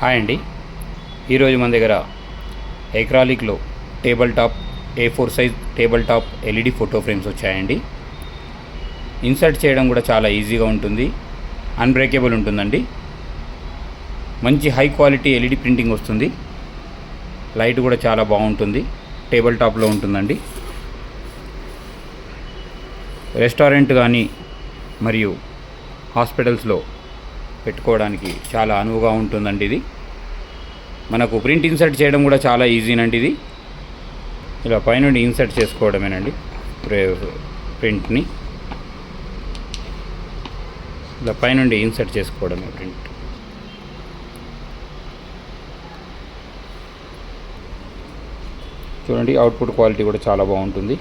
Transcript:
Hi అండి. ఈరోజు మన దగ్గర ఎక్రాలిక్లో table top A4 size table top LED photo frames వచ్చాయండి. ఇన్సర్ట్ చేయడం కూడా చాలా ఈజీగా ఉంటుంది, అన్బ్రేకేబుల్ ఉంటుందండి. మంచి హై క్వాలిటీ ఎల్ఈడి ప్రింటింగ్ వస్తుంది. లైట్ కూడా చాలా బాగుంటుంది, టేబుల్ టాప్లో ఉంటుందండి. రెస్టారెంట్ కానీ మరియు హాస్పిటల్స్లో పెట్టుకోవడానికి చాలా అనువుగా ఉంటుందండి. ఇది మనకు ప్రింట్ ఇన్సర్ట్ చేయడం కూడా చాలా ఈజీనండి. ఇది ఇలా పైనుండి ఇన్సర్ట్ చేసుకోవడమేనండి. ప్రింట్ని ఇలా పైనుండి ఇన్సర్ట్ చేసుకోవడమే ప్రింట్. చూడండి, అవుట్పుట్ క్వాలిటీ కూడా చాలా బాగుంటుంది.